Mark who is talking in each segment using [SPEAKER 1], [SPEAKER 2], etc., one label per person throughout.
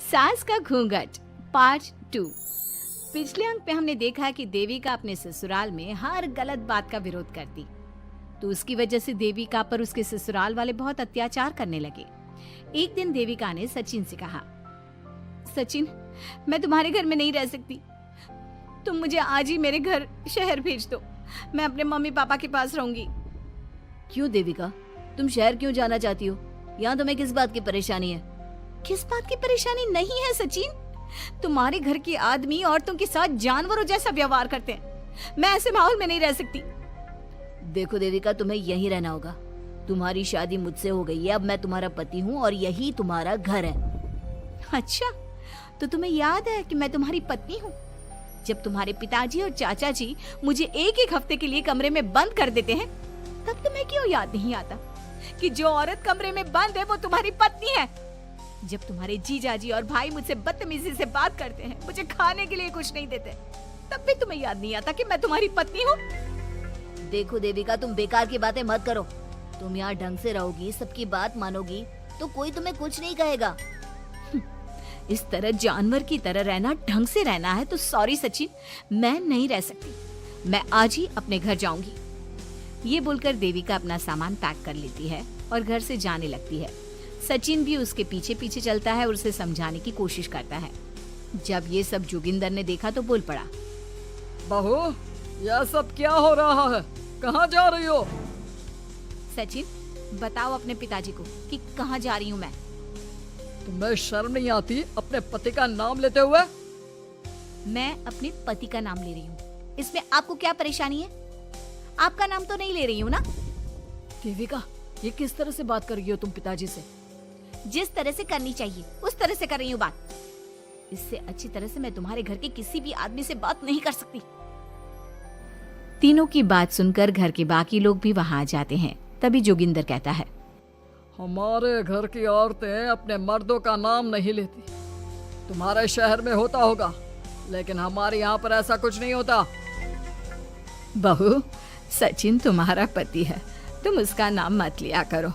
[SPEAKER 1] सास का घूंघट पार्ट 2। पिछले अंक में हमने देखा कि देविका अपने ससुराल में हर गलत बात का विरोध करती, तो उसकी वजह से देविका पर उसके ससुराल वाले बहुत अत्याचार करने लगे। एक दिन देविका ने सचिन से कहा, सचिन, मैं तुम्हारे घर में नहीं रह सकती, तुम मुझे आज ही मेरे घर शहर भेज दो, मैं अपने मम्मी पापा के पास रहूंगी।
[SPEAKER 2] क्यों देविका, तुम शहर क्यों जाना चाहती हो? यहाँ तुम्हें किस बात की परेशानी है?
[SPEAKER 1] किस बात की परेशानी नहीं है सचिन, तुम्हारे घर के आदमी औरतों के साथ जानवरों जैसा व्यवहार करते हैं, मैं ऐसे माहौल में नहीं रह सकती।
[SPEAKER 2] देखो देविका, तुम्हें यहीं रहना होगा। तुम्हारी शादी मुझसे हो गई है, अब मैं तुम्हारा पति हूँ और यही तुम्हारा घर है।
[SPEAKER 1] अच्छा, तो तुम्हें याद है कि मैं तुम्हारी पत्नी हूँ? जब तुम्हारे पिताजी और चाचा जी मुझे एक एक हफ्ते के लिए कमरे में बंद कर देते हैं, तब तुम्हें क्यों याद नहीं आता कि जो औरत कमरे में बंद है वो तुम्हारी पत्नी है? जब तुम्हारे जीजाजी और भाई मुझसे बदतमीजी से बात करते हैं, मुझे खाने के लिए कुछ नहीं देते, तब भी तुम्हें याद नहीं आता कि मैं तुम्हारी पत्नी हूँ?
[SPEAKER 2] देखो देविका, तुम बेकार की बातें मत करो। तुम यहाँ ढंग से रहोगी, सबकी बात मानोगी, तो कोई तुम्हें कुछ नहीं कहेगा।
[SPEAKER 1] इस तरह जानवर की तरह रहना, ढंग से रहना है तो सॉरी सचिन, मैं नहीं रह सकती, मैं आज ही अपने घर जाऊंगी। ये बोलकर देविका अपना सामान पैक कर लेती है और घर से जाने लगती है। सचिन भी उसके पीछे पीछे चलता है और उसे समझाने की कोशिश करता है। जब ये सब जोगिंदर ने देखा तो बोल पड़ा,
[SPEAKER 3] बहू, यह सब क्या हो रहा है? कहाँ जा रही हो?
[SPEAKER 1] सचिन, बताओ अपने पिताजी को कि कहाँ जा रही हूँ मैं।
[SPEAKER 3] तुम्हें शर्म नहीं आती अपने पति का नाम लेते हुए?
[SPEAKER 1] मैं अपने पति का नाम ले रही हूँ, इसमें आपको क्या परेशानी है? आपका नाम तो नहीं ले रही हूँ ना?
[SPEAKER 2] देविका, ये किस तरह से बात कर रही हो तुम पिताजी से?
[SPEAKER 1] जिस तरह से करनी चाहिए उस तरह से कर रही हूँ बात। इससे अच्छी तरह से मैं तुम्हारे घर के किसी भी आदमी से बात नहीं कर सकती। तीनों की बात सुनकर घर के बाकी लोग भी वहां आ जाते हैं। तभी जोगिंदर कहता है,
[SPEAKER 3] हमारे घर की औरतें अपने मर्दों का नाम नहीं लेती। तुम्हारे शहर में होता होगा, लेकिन हमारे यहाँ पर ऐसा कुछ नहीं होता।
[SPEAKER 1] बहू, सचिन तुम्हारा पति है, तुम उसका नाम मत लिया करो।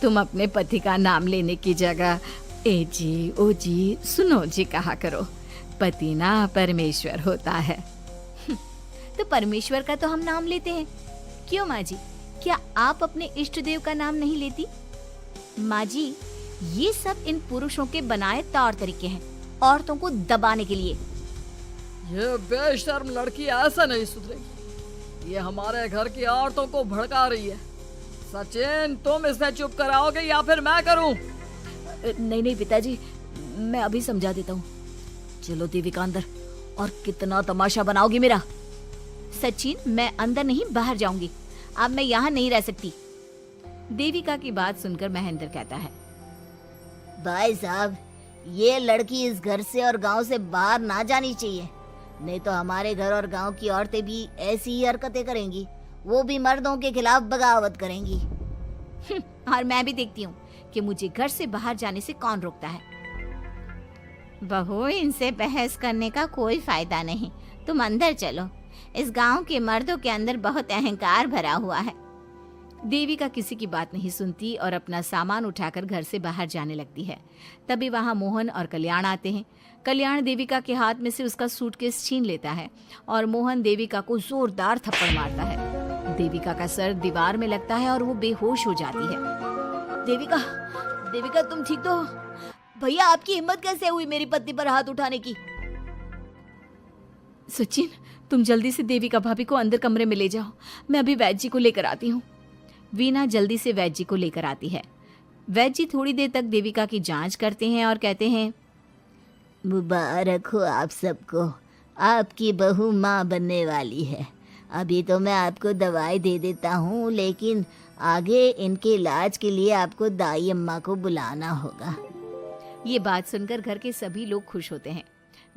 [SPEAKER 1] तुम अपने पति का नाम लेने की जगह ए जी, ओ जी, सुनो जी कहा करो। पति ना परमेश्वर होता है। तो परमेश्वर का तो हम नाम लेते हैं। क्यों माँ जी, क्या आप अपने इष्ट देव का नाम नहीं लेती? माँ जी, ये सब इन पुरुषों के बनाए तौर तरीके हैं, औरतों को दबाने के लिए।
[SPEAKER 3] ये बेशर्म लड़की ऐसा नहीं सुधरेगी। ये हमारे घर की औरतों को भड़का रही है। सचिन, तुम इसे चुप कराओगे या फिर मैं करूं?
[SPEAKER 2] नहीं नहीं पिताजी, मैं अभी समझा देता हूँ। चलो देविका अंदर, और कितना तमाशा बनाओगी मेरा।
[SPEAKER 1] सचिन, मैं अंदर नहीं बाहर जाऊंगी, अब मैं यहाँ नहीं रह सकती। देविका की बात सुनकर महेंद्र कहता है,
[SPEAKER 2] भाई साहब, ये लड़की इस घर से और गांव से बाहर ना जानी चाहिए, नहीं तो हमारे घर और गांव की औरतें भी ऐसी ही हरकतें करेंगी, वो भी मर्दों के खिलाफ बगावत करेंगी।
[SPEAKER 1] और मैं भी देखती हूँ कि मुझे घर से बाहर जाने से कौन रोकता है। बहू, इनसे बहस करने का कोई फायदा नहीं, तुम अंदर चलो। इस गांव के मर्दों के अंदर बहुत अहंकार भरा हुआ है। देविका किसी की बात नहीं सुनती और अपना सामान उठाकर घर से बाहर जाने लगती है। तभी वहां मोहन और कल्याण आते हैं। कल्याण देविका के हाथ में से उसका सूटकेस छीन लेता है और मोहन देविका को जोरदार थप्पड़ मारता है। देविका का सर दीवार में लगता है और वो बेहोश हो जाती है।
[SPEAKER 2] देविका, देविका तुम ठीक तो हो? भैया, आपकी हिम्मत कैसे हुई मेरी पत्नी पर हाथ उठाने की?
[SPEAKER 1] सचिन, तुम जल्दी से देविका भाभी को अंदर कमरे में ले जाओ, मैं अभी वैद्य जी को लेकर आती हूँ। वीना जल्दी से वैद्य जी को लेकर आती है। वैद्य जी थोड़ी देर तक देविका की जांच करते हैं और कहते हैं,
[SPEAKER 2] मुबारक हो आप सबको, आपकी बहू माँ बनने वाली है। अभी तो मैं आपको दवाई दे देता हूँ, लेकिन आगे इनके इलाज के लिए आपको दाई अम्मा को बुलाना होगा।
[SPEAKER 1] ये बात सुनकर घर के सभी लोग खुश होते हैं।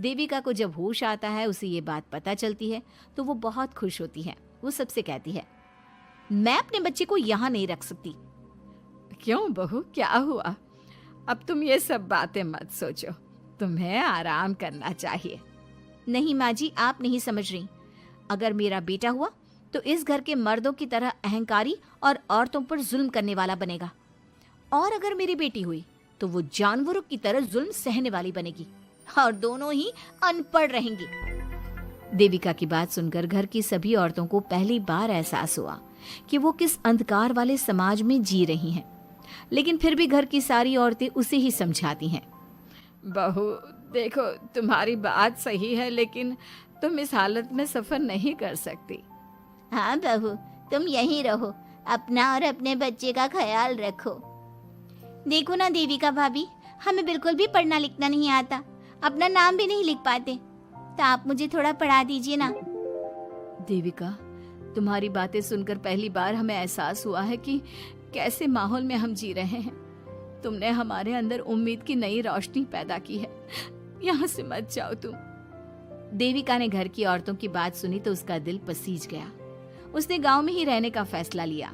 [SPEAKER 1] देविका को जब होश आता है, उसे ये बात पता चलती है तो वो बहुत खुश होती है। वो सबसे कहती है, मैं अपने बच्चे को यहाँ नहीं रख सकती। क्यों बहू, क्या हुआ? अब तुम ये सब बातें मत सोचो, तुम्हें आराम करना चाहिए। नहीं माँ जी, आप नहीं समझ रही। अगर मेरा बेटा हुआ तो इस घर के मर्दों की तरह अहंकारी और औरतों पर जुल्म करने वाला बनेगा, और अगर मेरी बेटी हुई तो वो जानवरों की तरह जुल्म सहने वाली बनेगी और दोनों ही अनपढ़ रहेंगी। देविका की बात सुनकर घर की सभी औरतों को पहली बार एहसास हुआ कि वो किस अंधकार वाले समाज में जी रही हैं। लेकिन फिर भी घर की सारी औरतें उसे ही समझाती हैं। बहू देखो, तुम्हारी बात सही है, लेकिन तुम इस हालत में सफर नहीं कर सकती।
[SPEAKER 2] हाँ बहू, तुम यहीं रहो, अपना और अपने बच्चे का ख्याल रखो।
[SPEAKER 1] देखो ना देविका भाभी, हमें बिल्कुल भी पढ़ना लिखना नहीं आता, अपना नाम भी नहीं लिख पाते, तो आप मुझे थोड़ा पढ़ा दीजिए ना। देविका, तुम्हारी बातें सुनकर पहली बार हमें एहसास हुआ है कि कैसे माहौल में हम जी रहे हैं। तुमने हमारे अंदर उम्मीद की नई रोशनी पैदा की है। यहाँ से मत जाओ तुम। देविका ने घर की औरतों की बात सुनी तो उसका दिल पसीज गया। उसने गांव में ही रहने का फैसला लिया।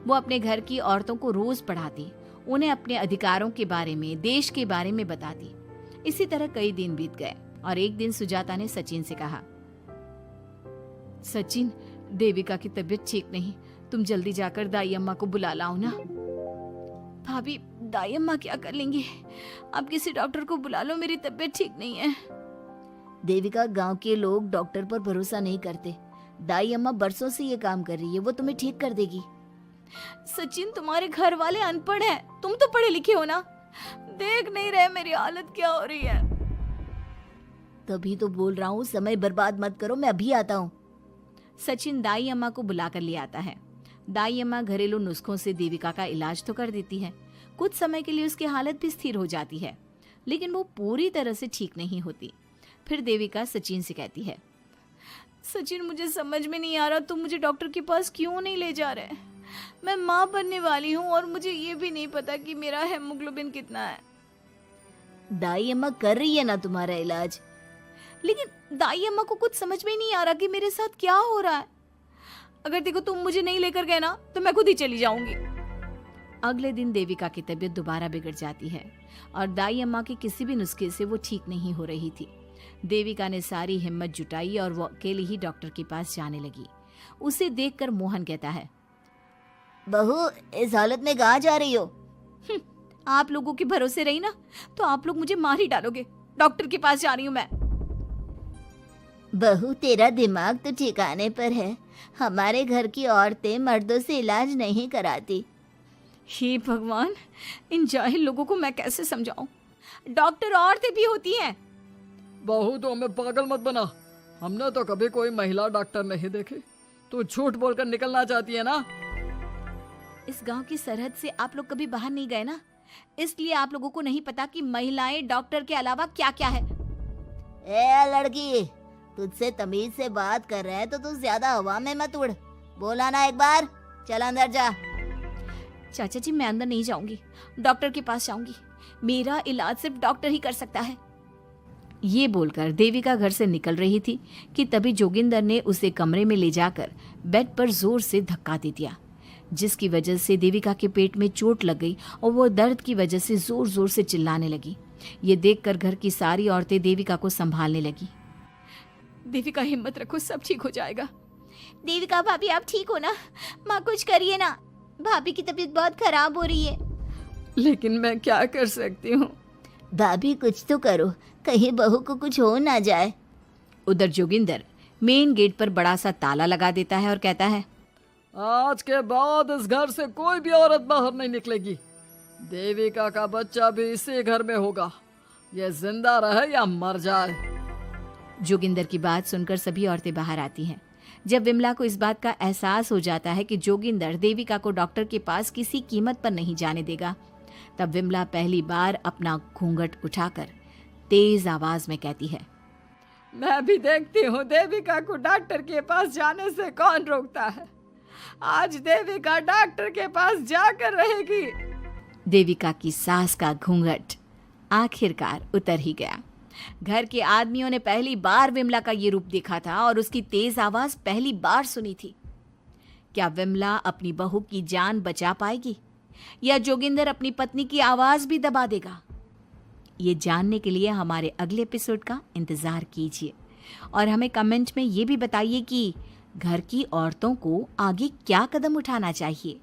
[SPEAKER 1] वो अपने घर की औरतों को रोज पढ़ाती, उन्हें अपने अधिकारों के बारे में, देश के बारे में बताती। इसी तरह कई दिन बीत गए और एक दिन सुजाता ने सचिन से कहा, सचिन, देविका की तबीयत ठीक नहीं, तुम जल्दी जाकर दाई अम्मा को बुला लाओ ना। भाभी, दाई अम्मा क्या कर लेंगी? आप किसी डॉक्टर को बुला लो, मेरी तबीयत ठीक नहीं है।
[SPEAKER 2] देविका, गांव के लोग डॉक्टर पर भरोसा नहीं करते। दाई अम्मा बरसों से ये काम कर रही है, वो तुम्हें ठीक कर देगी।
[SPEAKER 1] सचिन, तुम्हारे घर वाले अनपढ़ हैं, तुम तो पढ़े लिखे हो ना, देख नहीं रहे मेरी हालत क्या हो रही है।
[SPEAKER 2] तभी तो बोल रहा हूँ, समय बर्बाद मत करो, मैं अभी आता हूँ।
[SPEAKER 1] सचिन दाई अम्मा को बुलाकर ले आता है। दाई अम्मा घरेलू नुस्खों से देविका का इलाज तो कर देती है। कुछ समय के लिए उसकी हालत भी स्थिर हो जाती है, लेकिन वो पूरी तरह से ठीक नहीं होती। फिर देविका सचिन से कहती है, सचिन, मुझे समझ में नहीं आ रहा, तुम मुझे डॉक्टर के पास क्यों नहीं ले जा रहे? मैं माँ बनने वाली हूँ और मुझे ये भी नहीं पता कि मेरा हेमोग्लोबिन कितना है।
[SPEAKER 2] दाई अम्मा कर रही है ना तुम्हारा इलाज।
[SPEAKER 1] लेकिन दाई अम्मा को कुछ समझ में ही नहीं आ रहा कि मेरे साथ क्या हो रहा है। अगर देखो तुम मुझे नहीं लेकर गए ना, तो मैं खुद ही चली जाऊंगी। अगले दिन देविका की तबीयत दोबारा बिगड़ जाती है और दाई अम्मा के किसी भी नुस्खे से वो ठीक नहीं हो रही थी। देविका ने सारी हिम्मत जुटाई और वो अकेली ही डॉक्टर के पास जाने लगी। उसे देखकर मोहन कहता है,
[SPEAKER 2] बहू, इस हालत में कहाँ जा रही हो?
[SPEAKER 1] आप लोगों के भरोसे रही ना तो आप लोग मुझे मार ही डालोगे। डॉक्टर के पास जा रही हूँ मैं।
[SPEAKER 2] बहू, तेरा दिमाग तो ठिकाने पर है। हमारे घर की औरतें मर्दों से इलाज नहीं कराती।
[SPEAKER 1] हे भगवान, इन जाहिल लोगों को मैं कैसे समझाऊं? डॉक्टर औरतें भी होती हैं।
[SPEAKER 3] बहू, तो हमें पागल मत बना, हमने तो कभी कोई महिला डॉक्टर नहीं देखी। तू झूठ बोलकर निकलना चाहती है ना?
[SPEAKER 1] इस गांव की सरहद से आप लोग कभी बाहर नहीं गए ना, इसलिए आप लोगों को नहीं पता कि महिलाएं डॉक्टर के अलावा क्या क्या है।
[SPEAKER 2] ए लड़की, तुझसे तमीज से बात कर रहे हैं तो तू ज्यादा हवा में मत उड़। बोला ना एक बार, चल अंदर जा।
[SPEAKER 1] चाचा जी, मैं अंदर नहीं जाऊंगी, डॉक्टर के पास जाऊंगी। मेरा इलाज सिर्फ डॉक्टर ही कर सकता है। ये बोलकर देविका घर से निकल रही थी कि तभी जोगिंदर ने उसे कमरे में ले जाकर बेड पर जोर से धक्का दे दिया, जिसकी वजह से देविका के पेट में चोट लग गई और वो दर्द की वजह से जोर जोर से चिल्लाने लगी। ये देखकर घर की सारी औरतें देविका को संभालने लगी। देविका, हिम्मत रखो, सब ठीक हो जाएगा।
[SPEAKER 2] देविका भाभी, आप ठीक हो ना? माँ, कुछ करिए ना, भाभी की तबीयत बहुत खराब हो रही है।
[SPEAKER 1] लेकिन मैं क्या कर सकती हूँ?
[SPEAKER 2] भाभी, कुछ तो करो, कहीं बहू को कुछ हो ना जाए।
[SPEAKER 1] उधर जोगिंदर मेन गेट पर बड़ा सा ताला लगा देता है और कहता है,
[SPEAKER 3] आज के बाद इस घर से कोई भी औरत बाहर नहीं निकलेगी। देविका का बच्चा भी इसी घर में होगा, ये जिंदा रहे या मर जाए।
[SPEAKER 1] जोगिंदर की बात सुनकर सभी औरतें बाहर आती हैं। जब विमला को इस बात का एहसास हो जाता है कि जोगिंदर देविका को डॉक्टर के पास किसी कीमत पर नहीं जाने देगा, तब विमला पहली बार अपना घूंघट उठाकर तेज आवाज में कहती है, मैं भी देखती हूँ देविका को डॉक्टर के पास जाने से कौन रोकता है। आज देविका डॉक्टर के पास जाकर रहेगी। देविका की सास का घूंघट आखिरकार उतर ही गया। घर के आदमियों ने पहली बार विमला का ये रूप देखा था और उसकी तेज आवाज पहली बार सुनी थी। क्या विमला अपनी बहू की जान बचा पाएगी या जोगिंदर अपनी पत्नी की आवाज भी दबा देगा? ये जानने के लिए हमारे अगले एपिसोड का इंतजार कीजिए और हमें कमेंट में ये भी बताइए कि घर की औरतों को आगे क्या कदम उठाना चाहिए।